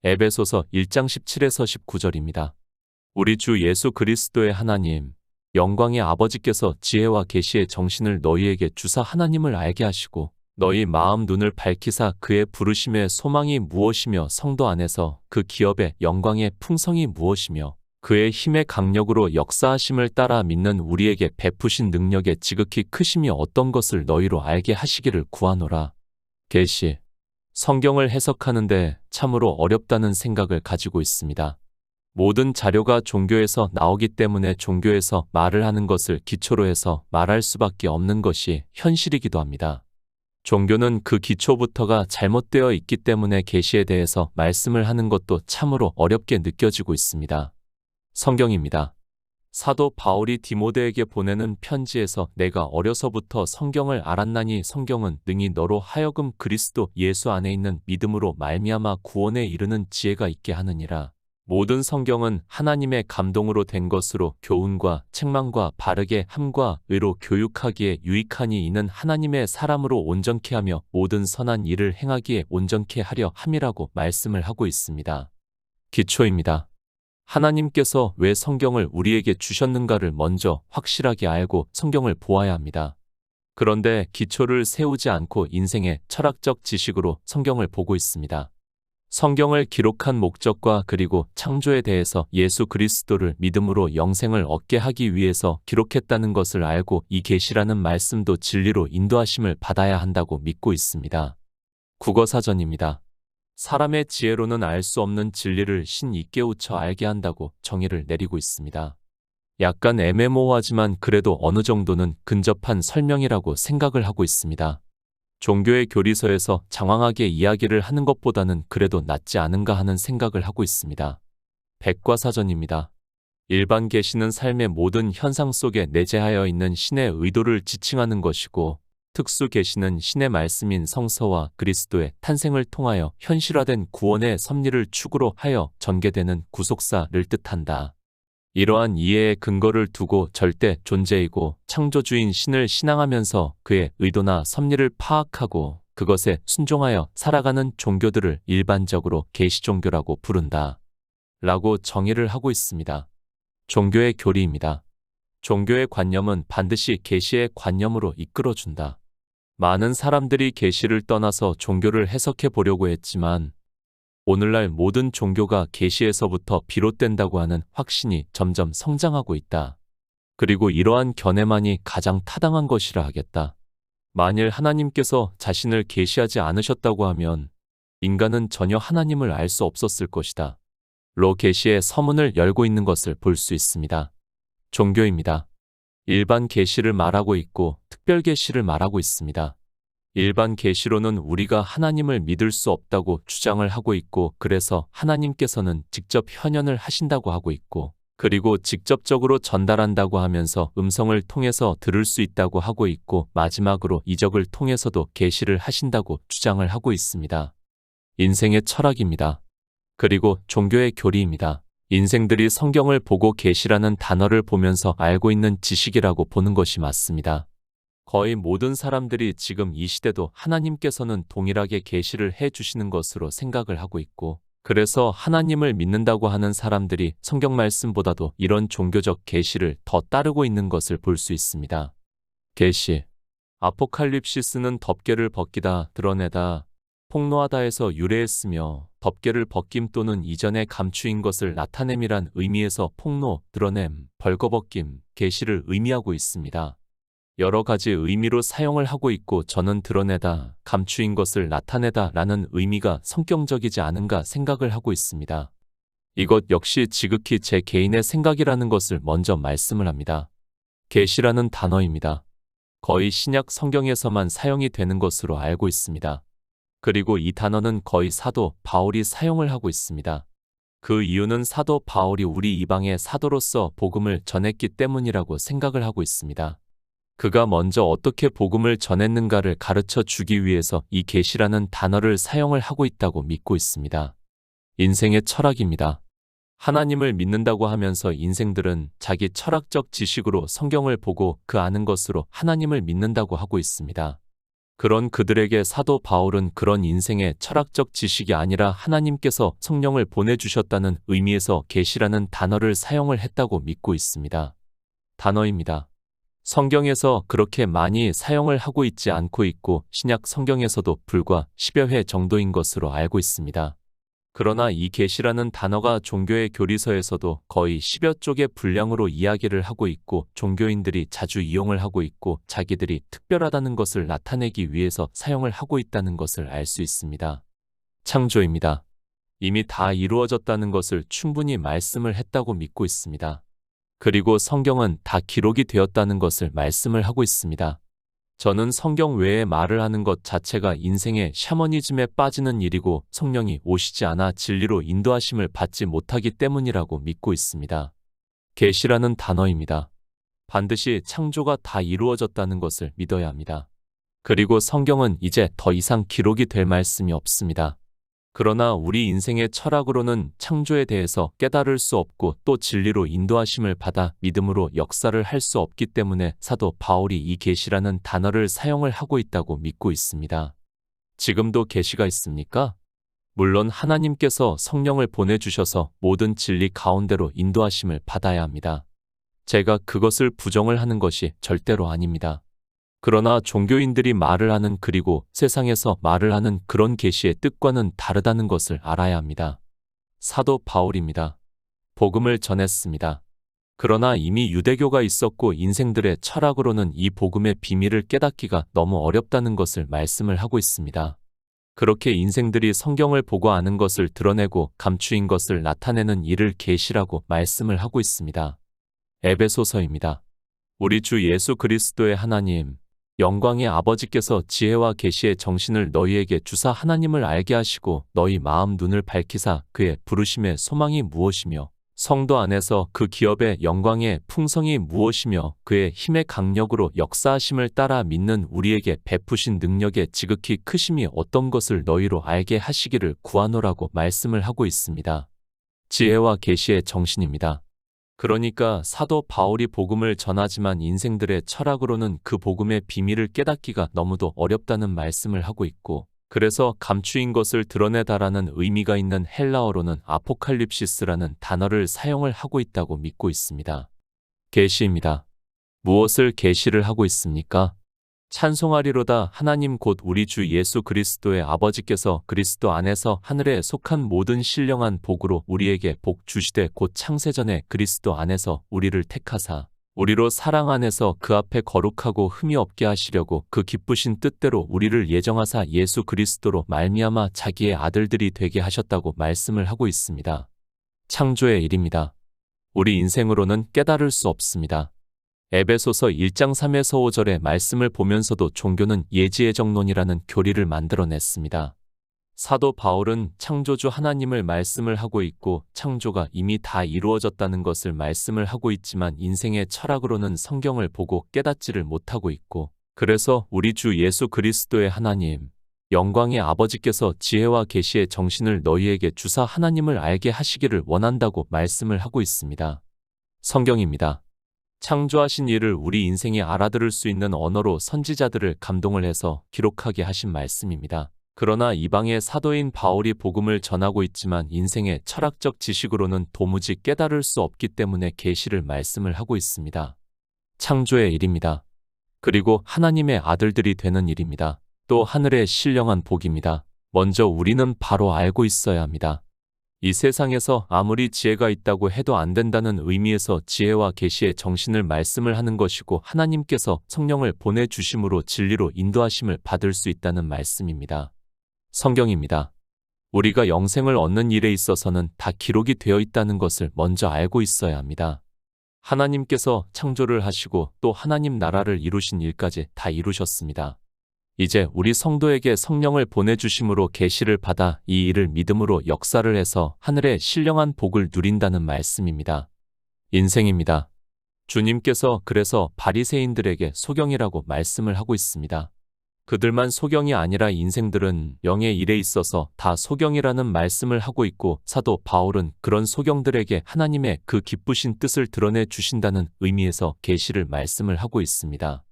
에베소서 1장 17에서 19절입니다. 우리 주 예수 그리스도의 하나님, 영광의 아버지께서 지혜와 계시의 정신을 너희에게 주사 하나님을 알게 하시고 너희 마음 눈을 밝히사 그의 부르심의 소망이 무엇이며 성도 안에서 그 기업의 영광의 풍성이 무엇이며 그의 힘의 강력으로 역사하심을 따라 믿는 우리에게 베푸신 능력의 지극히 크심이 어떤 것을 너희로 알게 하시기를 구하노라. 계시. 성경을 해석하는데 참으로 어렵다는 생각을 가지고 있습니다. 모든 자료가 종교에서 나오기 때문에 종교에서 말을 하는 것을 기초로 해서 말할 수밖에 없는 것이 현실이기도 합니다. 종교는 그 기초부터가 잘못되어 있기 때문에 계시에 대해서 말씀을 하는 것도 참으로 어렵게 느껴지고 있습니다. 성경입니다. 사도 바울이 디모데에게 보내는 편지에서 내가 어려서부터 성경을 알았나니 성경은 능히 너로 하여금 그리스도 예수 안에 있는 믿음으로 말미암아 구원에 이르는 지혜가 있게 하느니라. 모든 성경은 하나님의 감동으로 된 것으로 교훈과 책망과 바르게 함과 의로 교육하기에 유익하니 이는 하나님의 사람으로 온전케 하며 모든 선한 일을 행하기에 온전케 하려 함이라고 말씀을 하고 있습니다. 기초입니다. 하나님께서 왜 성경을 우리에게 주셨는가를 먼저 확실하게 알고 성경을 보아야 합니다. 그런데 기초를 세우지 않고 인생의 철학적 지식으로 성경을 보고 있습니다. 성경을 기록한 목적과 그리고 창조에 대해서 예수 그리스도를 믿음으로 영생을 얻게 하기 위해서 기록했다는 것을 알고 이 계시라는 말씀도 진리로 인도하심을 받아야 한다고 믿고 있습니다. 국어사전입니다. 사람의 지혜로는 알 수 없는 진리를 신이 깨우쳐 알게 한다고 정의를 내리고 있습니다. 약간 애매모호하지만 그래도 어느 정도는 근접한 설명이라고 생각을 하고 있습니다. 종교의 교리서에서 장황하게 이야기를 하는 것보다는 그래도 낫지 않은가 하는 생각을 하고 있습니다. 백과사전입니다. 일반 계시는 삶의 모든 현상 속에 내재하여 있는 신의 의도를 지칭하는 것이고 특수 계시는 신의 말씀인 성서와 그리스도의 탄생을 통하여 현실화된 구원의 섭리를 축으로 하여 전개되는 구속사를 뜻한다. 이러한 이해의 근거를 두고 절대 존재이고 창조주인 신을 신앙하면서 그의 의도나 섭리를 파악하고 그것에 순종하여 살아가는 종교들을 일반적으로 계시 종교라고 부른다. 라고 정의를 하고 있습니다. 종교의 교리입니다. 종교의 관념은 반드시 계시의 관념으로 이끌어준다. 많은 사람들이 계시를 떠나서 종교를 해석해 보려고 했지만 오늘날 모든 종교가 계시에서부터 비롯된다고 하는 확신이 점점 성장하고 있다. 그리고 이러한 견해만이 가장 타당한 것이라 하겠다. 만일 하나님께서 자신을 계시하지 않으셨다고 하면 인간은 전혀 하나님을 알 수 없었을 것이다. 로 계시의 서문을 열고 있는 것을 볼 수 있습니다. 종교입니다. 일반 계시를 말하고 있고 특별 계시를 말하고 있습니다. 일반 계시로는 우리가 하나님을 믿을 수 없다고 주장을 하고 있고 그래서 하나님께서는 직접 현현을 하신다고 하고 있고 그리고 직접적으로 전달한다고 하면서 음성을 통해서 들을 수 있다고 하고 있고 마지막으로 이적을 통해서도 계시를 하신다고 주장을 하고 있습니다. 인생의 철학입니다. 그리고 종교의 교리입니다. 인생들이 성경을 보고 계시라는 단어를 보면서 알고 있는 지식이라고 보는 것이 맞습니다. 거의 모든 사람들이 지금 이 시대도 하나님께서는 동일하게 계시를 해 주시는 것으로 생각을 하고 있고 그래서 하나님을 믿는다고 하는 사람들이 성경 말씀보다도 이런 종교적 계시를 더 따르고 있는 것을 볼 수 있습니다. 계시. 아포칼립시스는 덮개를 벗기다, 드러내다, 폭로하다에서 유래했으며 덮개를 벗김 또는 이전에 감추인 것을 나타냄이란 의미에서 폭로, 드러냄, 벌거벗김, 계시를 의미하고 있습니다. 여러 가지 의미로 사용을 하고 있고 저는 드러내다, 감추인 것을 나타내다 라는 의미가 성경적이지 않은가 생각을 하고 있습니다. 이것 역시 지극히 제 개인의 생각이라는 것을 먼저 말씀을 합니다. 계시라는 단어입니다. 거의 신약 성경에서만 사용이 되는 것으로 알고 있습니다. 그리고 이 단어는 거의 사도 바울이 사용을 하고 있습니다. 그 이유는 사도 바울이 우리 이방의 사도로서 복음을 전했기 때문이라고 생각을 하고 있습니다. 그가 먼저 어떻게 복음을 전했는가를 가르쳐 주기 위해서 이 계시라는 단어를 사용을 하고 있다고 믿고 있습니다. 인생의 철학입니다. 하나님을 믿는다고 하면서 인생들은 자기 철학적 지식으로 성경을 보고 그 아는 것으로 하나님을 믿는다고 하고 있습니다. 그런 그들에게 사도 바울은 그런 인생의 철학적 지식이 아니라 하나님께서 성령을 보내주셨다는 의미에서 계시라는 단어를 사용을 했다고 믿고 있습니다. 단어입니다. 성경에서 그렇게 많이 사용을 하고 있지 않고 있고 신약 성경에서도 불과 10여 회 정도인 것으로 알고 있습니다. 그러나 이 계시라는 단어가 종교의 교리서에서도 거의 10여 쪽의 분량으로 이야기를 하고 있고 종교인들이 자주 이용을 하고 있고 자기들이 특별하다는 것을 나타내기 위해서 사용을 하고 있다는 것을 알 수 있습니다. 창조입니다. 이미 다 이루어졌다는 것을 충분히 말씀을 했다고 믿고 있습니다. 그리고 성경은 다 기록이 되었다는 것을 말씀을 하고 있습니다. 저는 성경 외에 말을 하는 것 자체가 인생의 샤머니즘에 빠지는 일이고 성령이 오시지 않아 진리로 인도하심을 받지 못하기 때문이라고 믿고 있습니다. 계시라는 단어입니다. 반드시 창조가 다 이루어졌다는 것을 믿어야 합니다. 그리고 성경은 이제 더 이상 기록이 될 말씀이 없습니다. 그러나 우리 인생의 철학으로는 창조에 대해서 깨달을 수 없고 또 진리로 인도하심을 받아 믿음으로 역사를 할 수 없기 때문에 사도 바울이 이 계시라는 단어를 사용을 하고 있다고 믿고 있습니다. 지금도 계시가 있습니까? 물론 하나님께서 성령을 보내주셔서 모든 진리 가운데로 인도하심을 받아야 합니다. 제가 그것을 부정을 하는 것이 절대로 아닙니다. 그러나 종교인들이 말을 하는 그리고 세상에서 말을 하는 그런 계시의 뜻과는 다르다는 것을 알아야 합니다. 사도 바울입니다. 복음을 전했습니다. 그러나 이미 유대교가 있었고 인생들의 철학으로는 이 복음의 비밀을 깨닫기가 너무 어렵다는 것을 말씀을 하고 있습니다. 그렇게 인생들이 성경을 보고 아는 것을 드러내고 감추인 것을 나타내는 일을 계시라고 말씀을 하고 있습니다. 에베소서입니다. 우리 주 예수 그리스도의 하나님, 영광의 아버지께서 지혜와 계시의 정신을 너희에게 주사 하나님을 알게 하시고 너희 마음 눈을 밝히사 그의 부르심의 소망이 무엇이며 성도 안에서 그 기업의 영광의 풍성이 무엇이며 그의 힘의 강력으로 역사하심을 따라 믿는 우리에게 베푸신 능력의 지극히 크심이 어떤 것을 너희로 알게 하시기를 구하노라고 말씀을 하고 있습니다. 지혜와 계시의 정신입니다. 그러니까 사도 바울이 복음을 전하지만 인생들의 철학으로는 그 복음의 비밀을 깨닫기가 너무도 어렵다는 말씀을 하고 있고 그래서 감추인 것을 드러내다라는 의미가 있는 헬라어로는 아포칼립시스라는 단어를 사용을 하고 있다고 믿고 있습니다. 계시입니다. 무엇을 계시를 하고 있습니까? 찬송하리로다 하나님 곧 우리 주 예수 그리스도의 아버지께서 그리스도 안에서 하늘에 속한 모든 신령한 복으로 우리에게 복 주시되 곧 창세전에 그리스도 안에서 우리를 택하사 우리로 사랑 안에서 그 앞에 거룩하고 흠이 없게 하시려고 그 기쁘신 뜻대로 우리를 예정하사 예수 그리스도로 말미암아 자기의 아들들이 되게 하셨다고 말씀을 하고 있습니다. 창조의 일입니다. 우리 인생으로는 깨달을 수 없습니다. 에베소서 1장 3에서 5절의 말씀을 보면서도 종교는 예지예정론이라는 교리를 만들어냈습니다. 사도 바울은 창조주 하나님을 말씀을 하고 있고 창조가 이미 다 이루어졌다는 것을 말씀을 하고 있지만 인생의 철학으로는 성경을 보고 깨닫지를 못하고 있고 그래서 우리 주 예수 그리스도의 하나님, 영광의 아버지께서 지혜와 계시의 정신을 너희에게 주사 하나님을 알게 하시기를 원한다고 말씀을 하고 있습니다. 성경입니다. 창조하신 이를 우리 인생이 알아들을 수 있는 언어로 선지자들을 감동을 해서 기록하게 하신 말씀입니다. 그러나 이방의 사도인 바울이 복음을 전하고 있지만 인생의 철학적 지식으로는 도무지 깨달을 수 없기 때문에 계시를 말씀을 하고 있습니다. 창조의 일입니다. 그리고 하나님의 아들들이 되는 일입니다. 또 하늘의 신령한 복입니다. 먼저 우리는 바로 알고 있어야 합니다. 이 세상에서 아무리 지혜가 있다고 해도 안 된다는 의미에서 지혜와 계시의 정신을 말씀을 하는 것이고 하나님께서 성령을 보내주심으로 진리로 인도하심을 받을 수 있다는 말씀입니다. 성경입니다. 우리가 영생을 얻는 일에 있어서는 다 기록이 되어 있다는 것을 먼저 알고 있어야 합니다. 하나님께서 창조를 하시고 또 하나님 나라를 이루신 일까지 다 이루셨습니다. 이제 우리 성도에게 성령을 보내주심으로 계시를 받아 이 일을 믿음으로 역사를 해서 하늘의 신령한 복을 누린다는 말씀입니다. 인생입니다. 주님께서 그래서 바리새인들에게 소경이라고 말씀을 하고 있습니다. 그들만 소경이 아니라 인생들은 영의 일에 있어서 다 소경이라는 말씀을 하고 있고 사도 바울은 그런 소경들에게 하나님의 그 기쁘신 뜻을 드러내 주신다는 의미에서 계시를 말씀을 하고 있습니다.